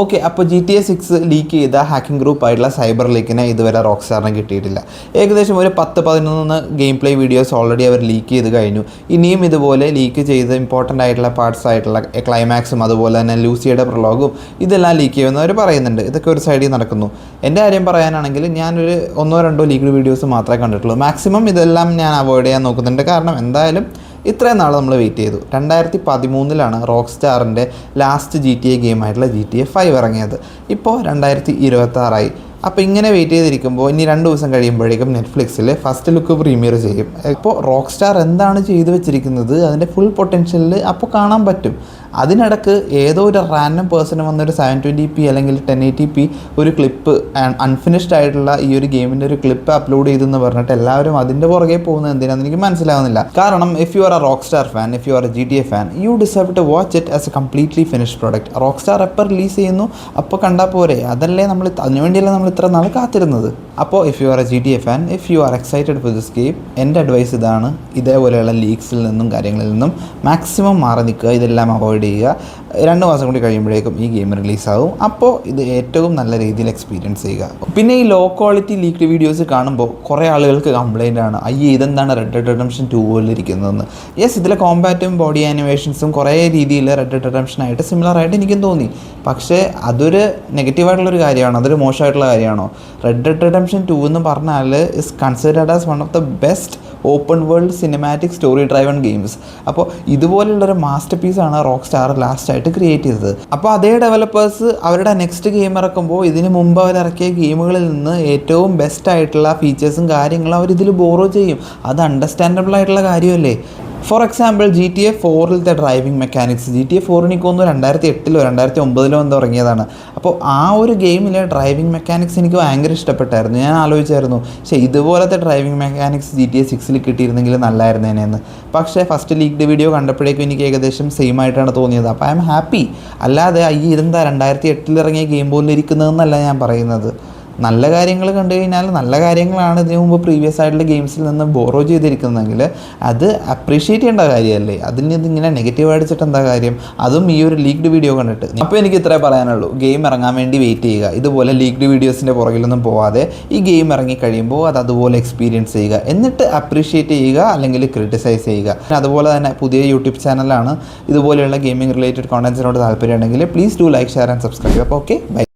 Okay, അപ്പോൾ GTA 6 leak ചെയ്ത hacking ഗ്രൂപ്പായിട്ടുള്ള cyber ലീക്കിനെ ഇതുവരെ റോക്സ്റ്റാറിന് കിട്ടിയിട്ടില്ല. ഏകദേശം ഒരു 10-11 ഗെയിം പ്ലേ വീഡിയോസ് ഓൾറെഡി അവർ ലീക്ക് ചെയ്ത് കഴിഞ്ഞു. ഇനിയും ഇതുപോലെ ലീക്ക് ചെയ്ത് ഇമ്പോർട്ടൻ്റ് ആയിട്ടുള്ള പാർട്സ് ആയിട്ടുള്ള ക്ലൈമാക്സും അതുപോലെ തന്നെ ലൂസിയുടെ പ്രൊലോഗും ഇതെല്ലാം ലീക്ക് ചെയ്യുമെന്ന് അവർ പറയുന്നുണ്ട്. ഇതൊക്കെ ഒരു സൈഡിൽ നടക്കുന്നു. എൻ്റെ കാര്യം പറയാനാണെങ്കിൽ ഞാനൊരു 1-2 ലീക്ഡ് വീഡിയോസ് മാത്രമേ കണ്ടിട്ടുള്ളൂ. മാക്സിമം ഇതെല്ലാം ഞാൻ അവോയ്ഡ് ചെയ്യാൻ നോക്കുന്നുണ്ട്. കാരണം എന്തായാലും ഇത്രയും നാൾ നമ്മൾ വെയിറ്റ് ചെയ്തു. 2013 റോക്സ്റ്റാറിൻ്റെ ലാസ്റ്റ് GTA ഗെയിമായിട്ടുള്ള GTA 5 ഇറങ്ങിയത്. ഇപ്പോൾ 2026 അപ്പോൾ ഇങ്ങനെ വെയിറ്റ് ചെയ്തിരിക്കുമ്പോൾ ഇനി 2 ദിവസം കഴിയുമ്പോഴേക്കും നെറ്റ്ഫ്ലിക്സിൽ ഫസ്റ്റ് ലുക്ക് പ്രീമിയർ ചെയ്യും. ഇപ്പോൾ റോക്സ്റ്റാർ എന്താണ് ചെയ്തു വെച്ചിരിക്കുന്നത് അതിൻ്റെ ഫുൾ പൊട്ടൻഷ്യലിൽ അപ്പോൾ കാണാൻ പറ്റും. അതിനിടക്ക് ഏതോ ഒരു റാൻഡം പേഴ്സൺ വന്നൊരു 720p അല്ലെങ്കിൽ 1080p ഒരു ക്ലിപ്പ് അൺഫിനിഷ്ഡ് ആയിട്ടുള്ള ഈ ഒരു ഗെയിമിൻ്റെ ഒരു ക്ലിപ്പ് അപ്ലോഡ് ചെയ്തെന്ന് പറഞ്ഞിട്ട് എല്ലാവരും അതിൻ്റെ പുറകെ പോകുന്നത് എന്തിനാണെന്ന് എനിക്ക് മനസ്സിലാവുന്നില്ല. കാരണം if you are a Rockstar fan, if you are a GTA fan, you deserve to watch it as a completely finished product. Rockstar എപ്പോൾ റിലീസ് ചെയ്യുന്നു അപ്പോൾ കണ്ടാൽ പോരെ, അതല്ലേ നമ്മൾ അതിനുവേണ്ടിയല്ല നമ്മൾ ഇത്ര നാൾ കാത്തിരുന്നത്. അപ്പോൾ if you are a GTA fan, if you R excited for this game, എൻ്റെ അഡ്വൈസ് ഇതാണ്: ഇതേപോലെയുള്ള ലീക്സിൽ നിന്നും കാര്യങ്ങളിൽ നിന്നും മാക്സിമം മാറി നിൽക്കുക, ഇതെല്ലാം അവോയ്ഡ് ചെയ്യുക. 2 മാസം കൂടി കഴിയുമ്പോഴേക്കും ഈ ഗെയിം റിലീസാവും. അപ്പോൾ ഇത് ഏറ്റവും നല്ല രീതിയിൽ എക്സ്പീരിയൻസ് ചെയ്യുക. പിന്നെ ഈ ലോ ക്വാളിറ്റി ലീക്ഡ് വീഡിയോസ് കാണുമ്പോൾ കുറേ ആളുകൾക്ക് കംപ്ലൈൻ്റ് ആണ്, അയ്യേ ഇതെന്താണ് Red Dead Redemption 2 പോലെ ഇരിക്കുന്നതെന്ന്. യെസ്, ഇതിലെ കോമ്പാറ്റും ബോഡി ആനിമേഷൻസും കുറേ രീതിയിൽ Red Dead Redemption ആയിട്ട് സിമിലറായിട്ട് എനിക്കും തോന്നി. പക്ഷേ അതൊരു നെഗറ്റീവായിട്ടുള്ളൊരു കാര്യമാണോ, അതൊരു മോശമായിട്ടുള്ള കാര്യമാണോ? Red Dead Redemption 2 എന്ന് പറഞ്ഞാൽ is considered as one of the best open world cinematic story driven games. അപ്പോൾ ഇതുപോലുള്ളൊരു മാസ്റ്റർ പീസാണ് റോക്സ്റ്റാർ ലാസ്റ്റായിട്ട് ക്രിയേറ്റ് ചെയ്തത്. അപ്പോൾ അതേ ഡെവലപ്പേഴ്സ് അവരുടെ നെക്സ്റ്റ് ഗെയിം ഇറക്കുമ്പോൾ ഇതിന് മുമ്പ് അവരിറക്കിയ ഗെയിമുകളിൽ നിന്ന് ഏറ്റവും ബെസ്റ്റ് ആയിട്ടുള്ള ഫീച്ചേഴ്സും കാര്യങ്ങളും അവരിതിൽ ബോറോ ചെയ്യും. അത് അണ്ടർസ്റ്റാൻഡബിൾ ആയിട്ടുള്ള കാര്യമല്ലേ? For example GTA 4 driving mechanics, GTA 4 എനിക്ക് തോന്നുന്നു 2008 2009 എന്തോ ഇറങ്ങിയതാണ്. അപ്പോൾ ആ ഒരു ഗെയിമിലെ ഡ്രൈവിംഗ് മെക്കാനിക്സ് എനിക്ക് ഭയങ്കര ഇഷ്ടപ്പെട്ടായിരുന്നു. ഞാൻ ആലോചിച്ചായിരുന്നു, പക്ഷേ ഇതുപോലത്തെ ഡ്രൈവിംഗ് മെക്കാനിക്സ് GTA 6 കിട്ടിയിരുന്നെങ്കിൽ നല്ലായിരുന്നേനെന്ന്. പക്ഷേ ഫസ്റ്റ് ലീക്ഡ് വീഡിയോ കണ്ടപ്പോഴേക്കും എനിക്ക് ഏകദേശം സെയിം ആയിട്ടാണ് തോന്നിയത്. അപ്പോൾ ഐ എം ഹാപ്പി. അല്ലാതെ ഇതെന്താ 2008 ഇറങ്ങിയ ഗെയിം പോലെ ഇരിക്കുന്നതെന്നല്ല ഞാൻ പറയുന്നത്. നല്ല കാര്യങ്ങൾ കണ്ടു കഴിഞ്ഞാൽ നല്ല കാര്യങ്ങളാണ് ഇതിനു മുമ്പ് പ്രീവിയസ് ആയിട്ടുള്ള ഗെയിംസിൽ നിന്ന് ബോറോ ചെയ്തിരിക്കുന്നതെങ്കിൽ അത് അപ്രീഷിയേറ്റ് ചെയ്യേണ്ട കാര്യമല്ലേ. അതിന് ഇതിങ്ങനെ നെഗറ്റീവ് അടിച്ചിട്ട് എന്താ കാര്യം, അതും ഈ ഒരു ലീക്ഡ് വീഡിയോ കണ്ടിട്ട്. അപ്പോൾ എനിക്ക് ഇത്രേ പറയാനുള്ളൂ, ഗെയിം ഇറങ്ങാൻ വേണ്ടി വെയിറ്റ് ചെയ്യുക. ഇതുപോലെ ലീക്ഡ് വീഡിയോസിൻ്റെ പുറകിലൊന്നും പോവാതെ ഈ ഗെയിം ഇറങ്ങി കഴിയുമ്പോൾ അത് അതുപോലെ എക്സ്പീരിയൻസ് ചെയ്യുക, എന്നിട്ട് അപ്രീഷിയേറ്റ് ചെയ്യുക അല്ലെങ്കിൽ ക്രിട്ടിസൈസ് ചെയ്യുക. അതുപോലെ തന്നെ പുതിയ യൂട്യൂബ് ചാനലാണ്. ഇതുപോലെയുള്ള ഗെയിമിംഗ് റിലേറ്റഡ് കോണ്ടൻസിനോട് താല്പര്യമുണ്ടെങ്കിൽ please do like, share and subscribe. അപ്പോൾ ഓക്കെ, ബൈ.